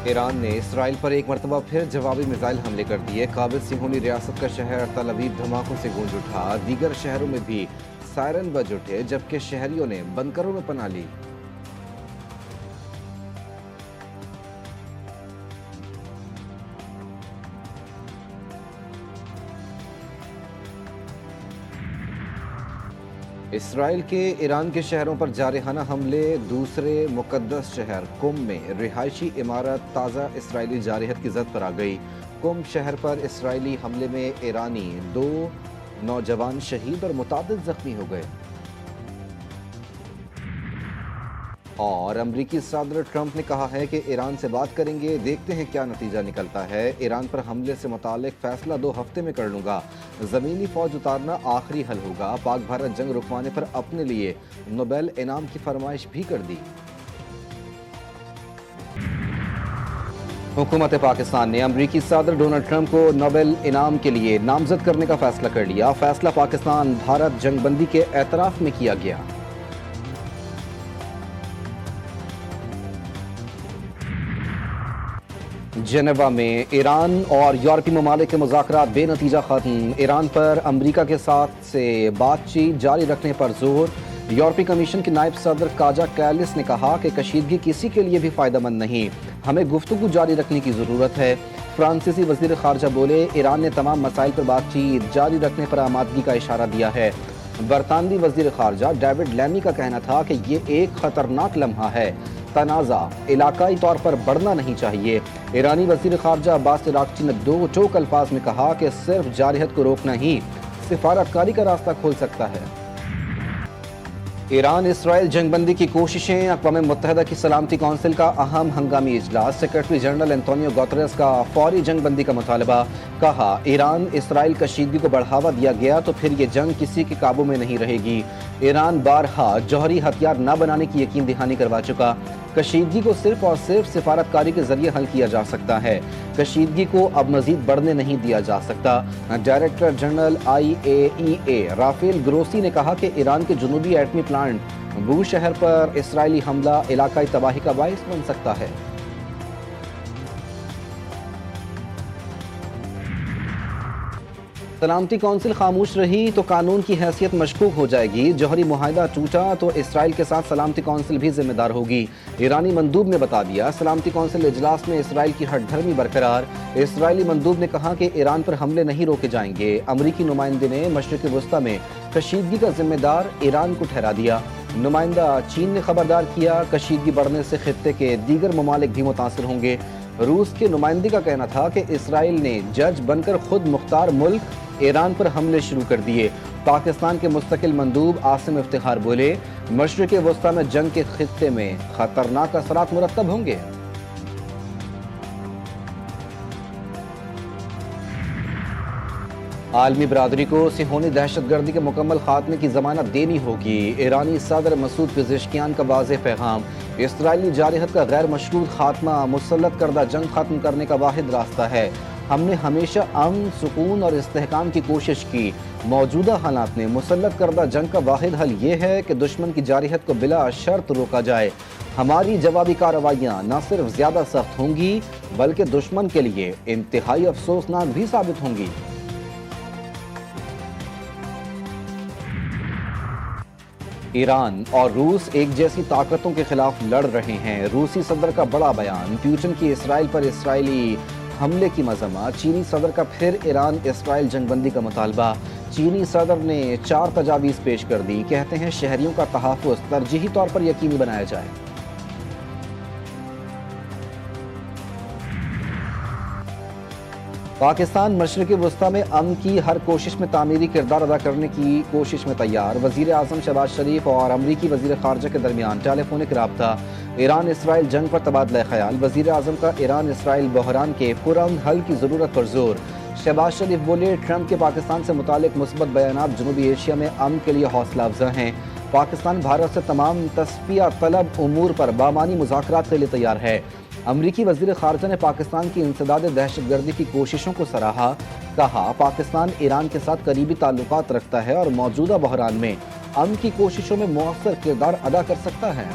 ایران نے اسرائیل پر ایک مرتبہ پھر جوابی میزائل حملے کر دیے۔ قابل صہیونی ریاست کا شہر تل ابیب دھماکوں سے گونج اٹھا۔ دیگر شہروں میں بھی سائرن بج اٹھے جبکہ شہریوں نے بنکروں میں پناہ لی۔ اسرائیل کے ایران کے شہروں پر جارحانہ حملے۔ دوسرے مقدس شہر قم میں رہائشی عمارت تازہ اسرائیلی جارحیت کی زد پر آ گئی۔ قم شہر پر اسرائیلی حملے میں ایرانی 2 نوجوان شہید اور متعدد زخمی ہو گئے۔ اور امریکی صدر ٹرمپ نے کہا ہے کہ ایران سے بات کریں گے، دیکھتے ہیں کیا نتیجہ نکلتا ہے۔ ایران پر حملے سے متعلق فیصلہ 2 ہفتے میں کر لوں گا۔ زمینی فوج اتارنا آخری حل ہوگا۔ پاک بھارت جنگ رکوانے پر اپنے لیے نوبل انعام کی فرمائش بھی کر دی۔ حکومت پاکستان نے امریکی صدر ڈونلڈ ٹرمپ کو نوبل انعام کے لیے نامزد کرنے کا فیصلہ کر لیا۔ فیصلہ پاکستان بھارت جنگ بندی کے اعتراف میں کیا گیا۔ جنیوا میں ایران اور یورپی ممالک کے مذاکرات بے نتیجہ ختم۔ ایران پر امریکہ کے ساتھ سے بات چیت جاری رکھنے پر زور۔ یورپی کمیشن کے نائب صدر کاجا کیلس نے کہا کہ کشیدگی کسی کے لیے بھی فائدہ مند نہیں، ہمیں گفتگو جاری رکھنے کی ضرورت ہے۔ فرانسیسی وزیر خارجہ بولے ایران نے تمام مسائل پر بات چیت جاری رکھنے پر آمادگی کا اشارہ دیا ہے۔ برطانوی وزیر خارجہ ڈیوڈ لیمی کا کہنا تھا کہ یہ ایک خطرناک لمحہ ہے، تنازع علاقائی طور پر بڑھنا نہیں چاہیے۔ ایرانی وزیر خارجہ عباس عراقچی نے 2 ٹوک الفاظ میں کہا کہ صرف جارحیت کو روکنا ہی سفارتکاری کا راستہ کھول سکتا ہے۔ ایران اسرائیل جنگ بندی کی کوششیں۔ اقوام متحدہ کی سلامتی کونسل کا اہم ہنگامی اجلاس۔ سیکرٹری جنرل انتونیو گوتریس کا فوری جنگ بندی کا مطالبہ۔ کہا ایران اسرائیل کشیدگی کو بڑھاوا دیا گیا تو پھر یہ جنگ کسی کے قابو میں نہیں رہے گی۔ ایران بارہا جوہری ہتھیار نہ بنانے کی یقین دہانی کروا چکا۔ کشیدگی کو صرف اور صرف سفارتکاری کے ذریعے حل کیا جا سکتا ہے۔ کشیدگی کو اب مزید بڑھنے نہیں دیا جا سکتا۔ Director general IAEA Rafael Grossi نے کہا کہ ایران کے جنوبی ایٹمی پلانٹ بو شہر پر اسرائیلی حملہ علاقائی تباہی کا باعث بن سکتا ہے۔ سلامتی کونسل خاموش رہی تو قانون کی حیثیت مشکوک ہو جائے گی۔ جوہری معاہدہ ٹوٹا تو اسرائیل کے ساتھ سلامتی کونسل بھی ذمہ دار ہوگی۔ ایرانی مندوب نے بتا دیا سلامتی کونسل اجلاس میں اسرائیل کی ہٹ دھرمی برقرار۔ اسرائیلی مندوب نے کہا کہ ایران پر حملے نہیں روکے جائیں گے۔ امریکی نمائندے نے مشرق وسطی میں کشیدگی کا ذمہ دار ایران کو ٹھہرا دیا۔ نمائندہ چین نے خبردار کیا کشیدگی بڑھنے سے خطے کے دیگر ممالک بھی متاثر ہوں گے۔ روس کے نمائندے کا کہنا تھا کہ اسرائیل نے جج بن کر خود مختار ملک ایران پر حملے شروع کر دیے۔ پاکستان کے مستقل مندوب عاصم افتخار بولے مشرق وسطی میں جنگ کے خطے میں خطرناک اثرات مرتب ہوں گے۔ عالمی برادری کو صہیونی دہشت گردی کے مکمل خاتمے کی ضمانت دینی ہوگی۔ ایرانی صدر مسعود پزشکیان کا واضح پیغام۔ اسرائیلی جارحیت کا غیر مشروط خاتمہ مسلط کردہ جنگ ختم کرنے کا واحد راستہ ہے۔ ہم نے ہمیشہ امن، سکون اور استحکام کی کوشش کی۔ موجودہ حالات میں مسلط کردہ جنگ کا واحد حل یہ ہے کہ دشمن کی جارحیت کو بلا شرط روکا جائے۔ ہماری جوابی کارروائیاں نہ صرف زیادہ سخت ہوں گی بلکہ دشمن کے لیے انتہائی افسوسناک بھی ثابت ہوں گی۔ ایران اور روس ایک جیسی طاقتوں کے خلاف لڑ رہے ہیں۔ روسی صدر کا بڑا بیان۔ پیوٹن کی اسرائیل پر اسرائیلی حملے کی مذمت۔ چینی صدر کا پھر ایران اسرائیل جنگ بندی کا مطالبہ۔ چینی صدر نے 4 تجاویز پیش کر دی۔ کہتے ہیں شہریوں کا تحفظ ترجیحی طور پر یقینی بنایا جائے۔ پاکستان مشرق وسطی میں امن کی ہر کوشش میں تعمیری کردار ادا کرنے کی کوشش میں تیار۔ وزیر اعظم شہباز شریف اور امریکی وزیر خارجہ کے درمیان ٹیلی فونک رابطہ۔ ایران اسرائیل جنگ پر تبادلہ خیال۔ وزیر اعظم کا ایران اسرائیل بحران کے پرامن حل کی ضرورت پر زور۔ شہباز شریف بولے ٹرمپ کے پاکستان سے متعلق مثبت بیانات جنوبی ایشیا میں امن کے لیے حوصلہ افزا ہیں۔ پاکستان بھارت سے تمام تصفیہ طلب امور پر بامعنی مذاکرات کے لیے تیار ہے۔ امریکی وزیر خارجہ نے پاکستان کی انسداد دہشت گردی کی کوششوں کو سراہا۔ کہا پاکستان ایران کے ساتھ قریبی تعلقات رکھتا ہے اور موجودہ بحران میں امن کی کوششوں میں مؤثر کردار ادا کر سکتا ہے۔